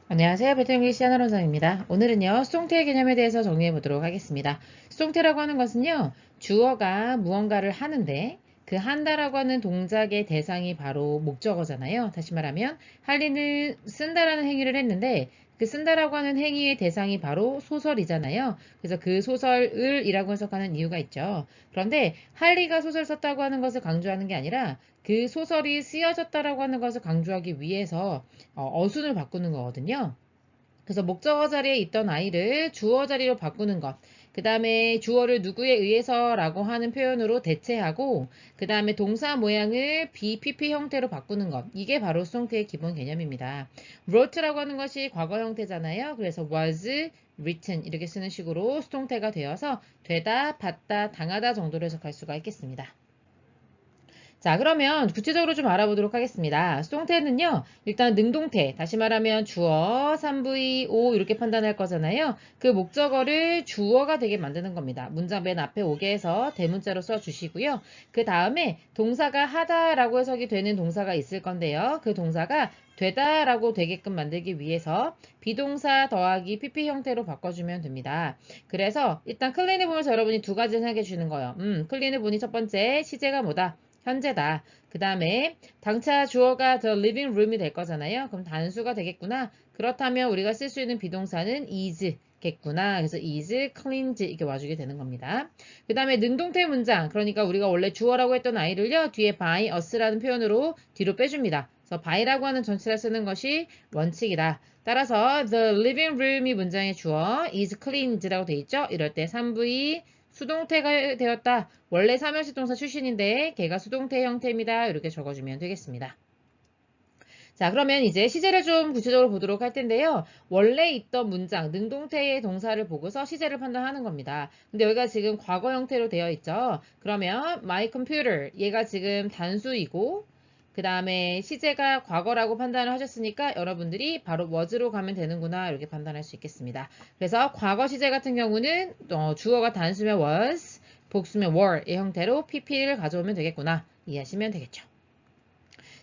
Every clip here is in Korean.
안녕하세요. 베트남기 아나운서입니다. 오늘은요, 수동태 개념에 대해서 정리해 보도록 하겠습니다. 수동태라고 하는 것은요, 주어가 무언가를 하는데 그 한다라고 하는 동작의 대상이 바로 목적어잖아요. 다시 말하면 할 일을 쓴다라는 행위를 했는데 그 쓴다라고 하는 행위의 대상이 바로 소설이잖아요. 그래서 그 소설을 이라고 해석하는 이유가 있죠. 그런데 할리가 소설 썼다고 하는 것을 강조하는 게 아니라 그 소설이 쓰여졌다라고 하는 것을 강조하기 위해서 어순을 바꾸는 거거든요. 그래서 목적어 자리에 있던 아이를 주어 자리로 바꾸는 것. 그 다음에 주어를 누구에 의해서 라고 하는 표현으로 대체하고, 그 다음에 동사 모양을 BPP 형태로 바꾸는 것. 이게 바로 수동태의 기본 개념입니다. wrote라고 하는 것이 과거 형태잖아요. 그래서 was written 이렇게 쓰는 식으로 수동태가 되어서 되다, 받다, 당하다 정도로 해석할 수가 있겠습니다. 자, 그러면 구체적으로 좀 알아보도록 하겠습니다. 수동태는요, 일단 능동태, 다시 말하면 주어, 3V, O 이렇게 판단할 거잖아요. 그 목적어를 주어가 되게 만드는 겁니다. 문장 맨 앞에 오게 해서 대문자로 써주시고요. 그 다음에 동사가 하다라고 해석이 되는 동사가 있을 건데요. 그 동사가 되다라고 되게끔 만들기 위해서 비동사 더하기 PP 형태로 바꿔주면 됩니다. 그래서 일단 클린을 보면서 여러분이 두 가지 생각해 주는 거예요. 클린을 보니 첫 번째 시제가 뭐다? 현재다. 그 다음에 당차 주어가 the living room이 될 거잖아요. 그럼 단수가 되겠구나. 그렇다면 우리가 쓸 수 있는 비동사는 is 겠구나. 그래서 is cleaned 이렇게 와주게 되는 겁니다. 그 다음에 능동태 문장. 그러니까 우리가 원래 주어라고 했던 아이를요. 뒤에 by us라는 표현으로 뒤로 빼줍니다. 그래서 by라고 하는 전치사 쓰는 것이 원칙이다. 따라서 the living room이 문장의 주어 is cleaned라고 돼 있죠. 이럴 때 3V 수동태가 되었다. 원래 삼형식 동사 출신인데 걔가 수동태 형태입니다. 이렇게 적어주면 되겠습니다. 자, 그러면 이제 시제를 좀 구체적으로 보도록 할 텐데요. 원래 있던 문장, 능동태의 동사를 보고서 시제를 판단하는 겁니다. 근데 여기가 지금 과거 형태로 되어 있죠. 그러면 my computer, 얘가 지금 단수이고 그 다음에 시제가 과거라고 판단을 하셨으니까 여러분들이 바로 was로 가면 되는구나 이렇게 판단할 수 있겠습니다. 그래서 과거 시제 같은 경우는 주어가 단수면 was, 복수면 were의 형태로 pp를 가져오면 되겠구나 이해하시면 되겠죠.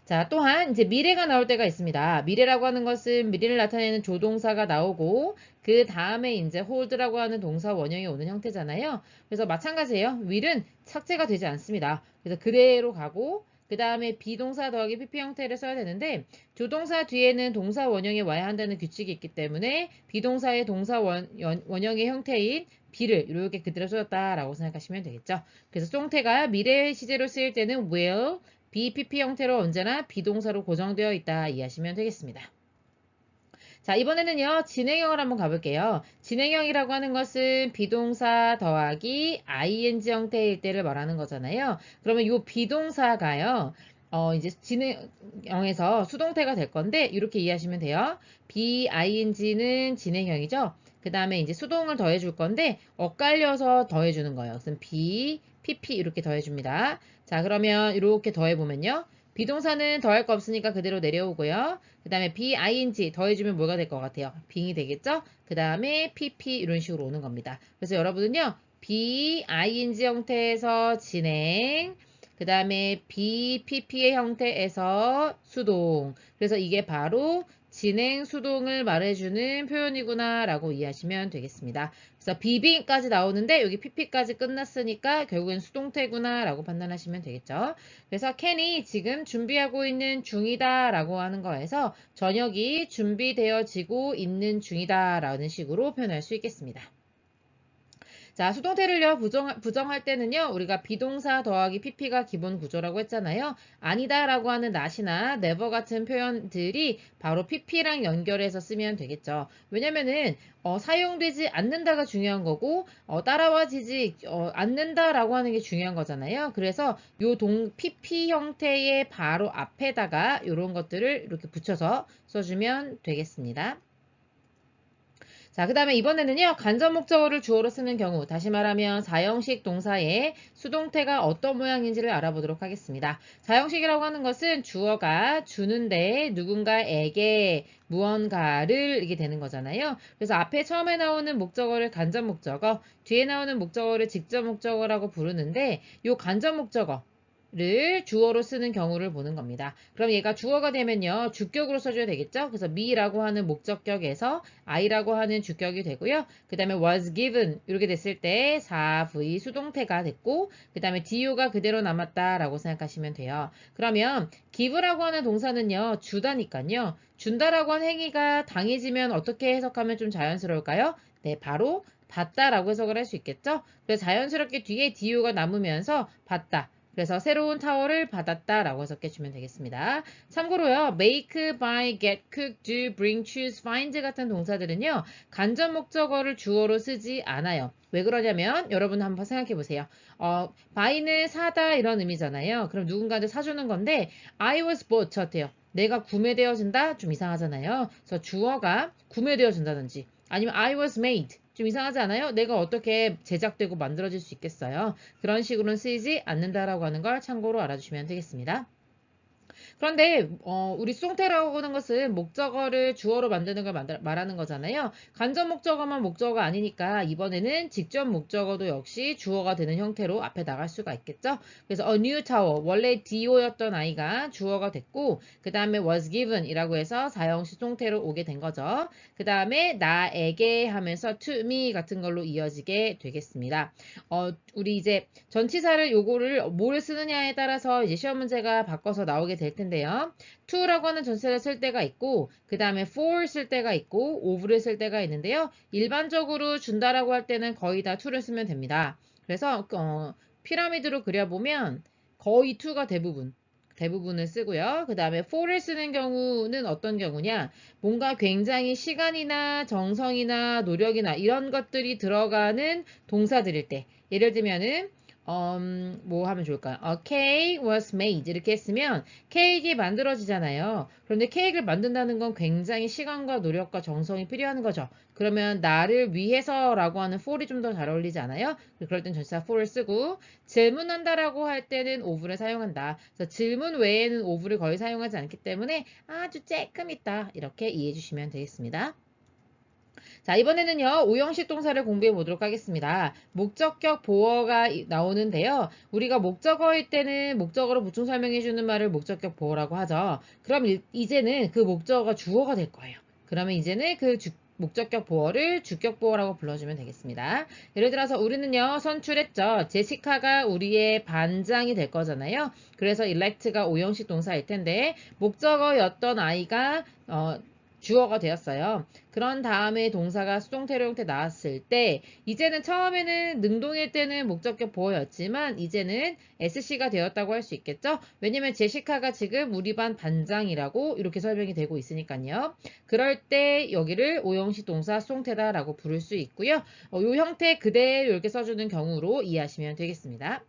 자, 또한 이제 미래가 나올 때가 있습니다. 미래라고 하는 것은 미래를 나타내는 조동사가 나오고 그 다음에 이제 hold라고 하는 동사 원형이 오는 형태잖아요. 그래서 마찬가지예요. will은 삭제가 되지 않습니다. 그래서 그대로 가고 그 다음에 비동사 더하기 PP 형태를 써야 되는데 조동사 뒤에는 동사 원형이 와야 한다는 규칙이 있기 때문에 비동사의 동사 원형의 형태인 be를 이렇게 그대로 써줬다라고 생각하시면 되겠죠. 그래서 수동태가 미래 시제로 쓰일 때는 will, BPP 형태로 언제나 비동사로 고정되어 있다 이해하시면 되겠습니다. 자, 이번에는요, 진행형을 한번 가볼게요. 진행형이라고 하는 것은 비동사 더하기 ing 형태일 때를 말하는 거잖아요. 그러면 이 비동사가요, 이제 진행형에서 수동태가 될 건데, 이렇게 이해하시면 돼요. BING는 진행형이죠. 그 다음에 이제 수동을 더해줄 건데, 엇갈려서 더해주는 거예요. 그래서 B, PP 이렇게 더해줍니다. 자, 그러면 이렇게 더해보면요. 비동사는 더할 거 없으니까 그대로 내려오고요. 그 다음에 BING 더해주면 뭐가 될 것 같아요? 빙이 되겠죠? 그 다음에 PP 이런 식으로 오는 겁니다. 그래서 여러분은요. BING 형태에서 진행, 그 다음에 BPP의 형태에서 수동. 그래서 이게 바로 진행 수동을 말해주는 표현이구나 라고 이해하시면 되겠습니다. 그래서 비빙까지 나오는데 여기 pp까지 끝났으니까 결국엔 수동태구나 라고 판단하시면 되겠죠. 그래서 캔이 지금 준비하고 있는 중이다 라고 하는 거에서 저녁이 준비되어지고 있는 중이다 라는 식으로 표현할 수 있겠습니다. 자, 수동태를요, 부정할 때는요, 우리가 비동사 더하기 pp가 기본 구조라고 했잖아요. 아니다 라고 하는 not이나 never 같은 표현들이 바로 pp랑 연결해서 쓰면 되겠죠. 왜냐면은, 사용되지 않는다가 중요한 거고, 따라와지지, 않는다 라고 하는 게 중요한 거잖아요. 그래서 요 pp 형태의 바로 앞에다가 이런 것들을 이렇게 붙여서 써주면 되겠습니다. 자, 그 다음에 이번에는요, 간접 목적어를 주어로 쓰는 경우, 다시 말하면 사형식 동사의 수동태가 어떤 모양인지를 알아보도록 하겠습니다. 사형식이라고 하는 것은 주어가 주는데 누군가에게 무언가를 이게 되는 거잖아요. 그래서 앞에 처음에 나오는 목적어를 간접 목적어, 뒤에 나오는 목적어를 직접 목적어라고 부르는데, 요 간접 목적어, 를 주어로 쓰는 경우를 보는 겁니다. 그럼 얘가 주어가 되면요. 주격으로 써줘야 되겠죠? 그래서 me라고 하는 목적격에서 I라고 하는 주격이 되고요. 그 다음에 was given 이렇게 됐을 때 4V 수동태가 됐고 그 다음에 do가 그대로 남았다라고 생각하시면 돼요. 그러면 give라고 하는 동사는요. 주다니까요. 준다라고 하는 행위가 당해지면 어떻게 해석하면 좀 자연스러울까요? 네, 바로 받다라고 해석을 할 수 있겠죠? 그래서 자연스럽게 뒤에 do가 남으면서 받다. 그래서 새로운 타월을 받았다라고 해석해주면 되겠습니다. 참고로요. make, buy, get, cook, do, bring, choose, find 같은 동사들은요. 간접 목적어를 주어로 쓰지 않아요. 왜 그러냐면 여러분 한번 생각해 보세요. buy는 사다 이런 의미잖아요. 그럼 누군가한테 사주는 건데 I was bought 어때요? 내가 구매되어진다? 좀 이상하잖아요. 그래서 주어가 구매되어진다든지 아니면 I was made 좀 이상하지 않아요? 내가 어떻게 제작되고 만들어질 수 있겠어요? 그런 식으로는 쓰이지 않는다라고 하는 걸 참고로 알아주시면 되겠습니다. 그런데 우리 수동태라고 하는 것은 목적어를 주어로 만드는 걸 말하는 거잖아요. 간접 목적어만 목적어가 아니니까 이번에는 직접 목적어도 역시 주어가 되는 형태로 앞에 나갈 수가 있겠죠. 그래서 a new tower 원래 do였던 아이가 주어가 됐고 그 다음에 was given 이라고 해서 사형식 수동태로 오게 된 거죠. 그 다음에 나에게 하면서 to me 같은 걸로 이어지게 되겠습니다. 우리 이제 전치사를 요거를 뭘 쓰느냐에 따라서 이제 시험 문제가 바꿔서 나오게 될 텐데요. to라고 하는 전치사를 쓸 때가 있고 그 다음에 for 쓸 때가 있고 of를 쓸 때가 있는데요. 일반적으로 준다라고 할 때는 거의 다 to를 쓰면 됩니다. 그래서 피라미드로 그려보면 거의 to가 대부분을 쓰고요. 그 다음에 for를 쓰는 경우는 어떤 경우냐? 뭔가 굉장히 시간이나 정성이나 노력이나 이런 것들이 들어가는 동사들일 때 예를 들면은 뭐 하면 좋을까요? A cake was made 이렇게 했으면 케이크가 만들어지잖아요. 그런데 케이크를 만든다는 건 굉장히 시간과 노력과 정성이 필요한 거죠. 그러면 나를 위해서라고 하는 for이 좀 더 잘 어울리지 않아요? 그럴 땐 전치사 for를 쓰고 질문한다라고 할 때는 of를 사용한다. 그래서 질문 외에는 of를 거의 사용하지 않기 때문에 아주 쬐끔 있다 이렇게 이해해 주시면 되겠습니다. 자, 이번에는요, 오형식 동사를 공부해 보도록 하겠습니다. 목적격 보어가 나오는데요. 우리가 목적어일 때는 목적어로 보충 설명해 주는 말을 목적격 보어라고 하죠. 그럼 이제는 그 목적어가 주어가 될 거예요. 그러면 이제는 그 목적격 보어를 주격 보어라고 불러주면 되겠습니다. 예를 들어서 우리는요, 선출했죠. 제시카가 우리의 반장이 될 거잖아요. 그래서 elect가 오형식 동사일 텐데, 목적어였던 아이가, 주어가 되었어요. 그런 다음에 동사가 수동태로 형태 나왔을 때 이제는 처음에는 능동일 때는 목적격 보어였지만 이제는 SC가 되었다고 할 수 있겠죠. 왜냐면 제시카가 지금 우리 반 반장이라고 이렇게 설명이 되고 있으니까요. 그럴 때 여기를 오형식 동사 수동태다라고 부를 수 있고요. 이 형태 그대로 이렇게 써주는 경우로 이해하시면 되겠습니다.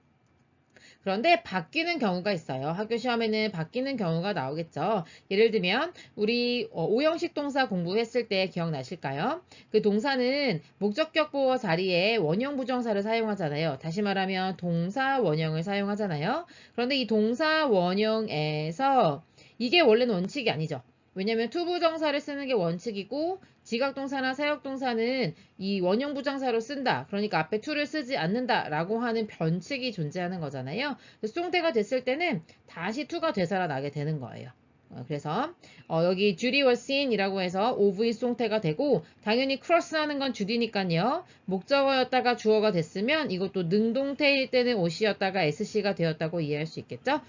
그런데 바뀌는 경우가 있어요. 학교 시험에는 바뀌는 경우가 나오겠죠. 예를 들면 우리 오형식 동사 공부했을 때 기억나실까요? 그 동사는 목적격 보어 자리에 원형 부정사를 사용하잖아요. 다시 말하면 동사 원형을 사용하잖아요. 그런데 이 동사 원형에서 이게 원래는 원칙이 아니죠. 왜냐면 투부정사를 쓰는 게 원칙이고 지각동사나 사역동사는 이 원형 부정사로 쓴다. 그러니까 앞에 to를 쓰지 않는다 라고 하는 변칙이 존재하는 거잖아요. 수동태가 됐을 때는 다시 to가 되살아나게 되는 거예요. 그래서 여기 Judy was seen 이라고 해서 of 수동태가 되고 당연히 cross하는 건 주디니까요. 목적어였다가 주어가 됐으면 이것도 능동태일 때는 OC였다가 SC가 되었다고 이해할 수 있겠죠.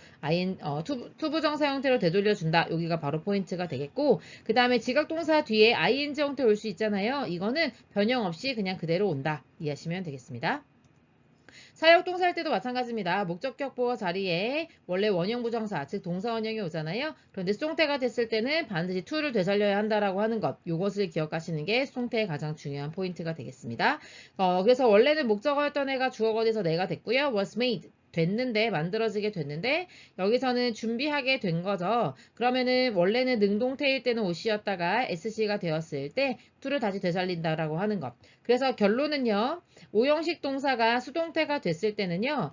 투부정사 형태로 되돌려준다. 여기가 바로 포인트가 되겠고 그 다음에 지각동사 뒤에 ing 형태 올 수 있잖아요. 이거는 변형 없이 그냥 그대로 온다. 이해하시면 되겠습니다. 사역동사 할 때도 마찬가지입니다. 목적격 보어 자리에 원래 원형 부정사, 즉 동사 원형이 오잖아요. 그런데 수동태가 됐을 때는 반드시 to를 되살려야 한다라고 하는 것. 이것을 기억하시는 게 수동태의 가장 중요한 포인트가 되겠습니다. 그래서 원래는 목적어였던 애가 주어가 돼서 내가 됐고요. was made. 됐는데 만들어지게 됐는데 여기서는 준비하게 된 거죠. 그러면은 원래는 능동태일 때는 OC였다가 SC가 되었을 때 to를 다시 되살린다라고 하는 것. 그래서 결론은요. 오형식 동사가 수동태가 됐을 때는요.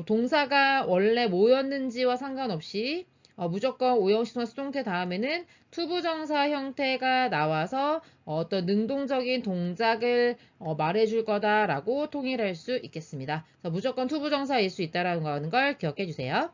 동사가 원래 뭐였는지와 상관없이 무조건 오형식 동사 수동태 다음에는 투부정사 형태가 나와서 어떤 능동적인 동작을 말해줄 거다라고 통일할 수 있겠습니다. 무조건 투부정사일 수 있다는 걸 기억해 주세요.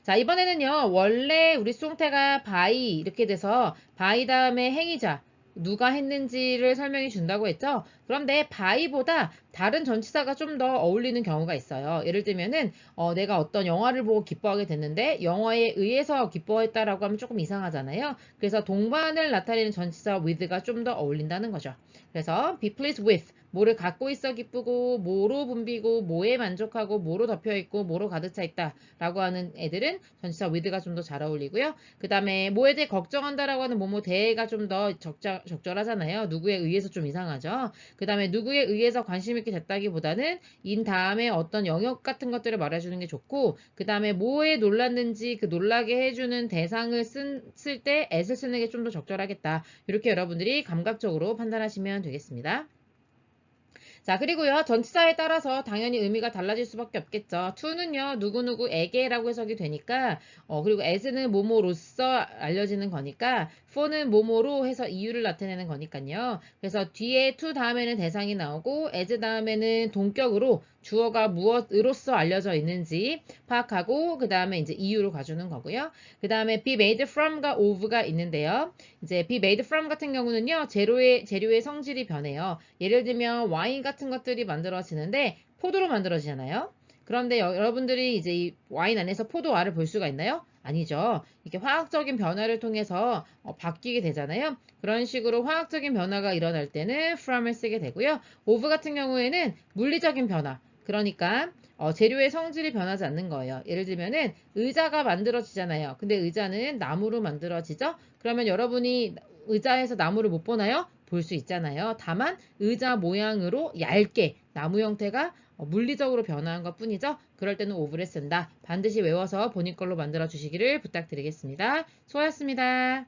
자, 이번에는요, 원래 우리 수동태가 by 이렇게 돼서 by 다음에 행위자, 누가 했는지를 설명해 준다고 했죠? 그런데 by보다 다른 전치사가 좀 더 어울리는 경우가 있어요. 예를 들면은, 내가 어떤 영화를 보고 기뻐하게 됐는데, 영화에 의해서 기뻐했다라고 하면 조금 이상하잖아요. 그래서 동반을 나타내는 전치사 with가 좀 더 어울린다는 거죠. 그래서 be pleased with. 뭐를 갖고 있어 기쁘고, 뭐로 붐비고, 뭐에 만족하고, 뭐로 덮여있고, 뭐로 가득 차 있다. 라고 하는 애들은 전치사 with가 좀 더 잘 어울리고요. 그 다음에 뭐에 대해 걱정한다라고 하는 뭐뭐 대해가 좀 더 적절하잖아요. 누구에 의해서 좀 이상하죠. 그 다음에 누구에 의해서 관심 있게 됐다기보다는 인 다음에 어떤 영역 같은 것들을 말해주는 게 좋고, 그 다음에 뭐에 놀랐는지 그 놀라게 해주는 대상을 쓸 때 at을 쓰는 게 좀 더 적절하겠다. 이렇게 여러분들이 감각적으로 판단하시면 되겠습니다. 자, 그리고요, 전치사에 따라서 당연히 의미가 달라질 수밖에 없겠죠. to는요, 누구누구에게라고 해석이 되니까, 그리고 as는 뭐뭐로써 알려지는 거니까, for는 뭐뭐로 해서 이유를 나타내는 거니까요. 그래서 뒤에 to 다음에는 대상이 나오고, as 다음에는 동격으로 주어가 무엇으로써 알려져 있는지 파악하고, 그 다음에 이제 이유로 가주는 거고요. 그 다음에 be made from과 of가 있는데요. 이제 be made from 같은 경우는요, 재료의 성질이 변해요. 예를 들면 와인 같은 것들이 만들어지는데 포도로 만들어지잖아요. 그런데 여러분들이 이제 이 와인 안에서 포도알을 볼 수가 있나요? 아니죠. 이렇게 화학적인 변화를 통해서 바뀌게 되잖아요. 그런 식으로 화학적인 변화가 일어날 때는 from을 쓰게 되고요. of 같은 경우에는 물리적인 변화. 그러니까 재료의 성질이 변하지 않는 거예요. 예를 들면은 의자가 만들어지잖아요. 근데 의자는 나무로 만들어지죠? 그러면 여러분이 의자에서 나무를 못 보나요? 볼 수 있잖아요. 다만 의자 모양으로 얇게 나무 형태가 물리적으로 변화한 것 뿐이죠. 그럴 때는 오브를 쓴다. 반드시 외워서 본인 걸로 만들어 주시기를 부탁드리겠습니다. 수고하셨습니다.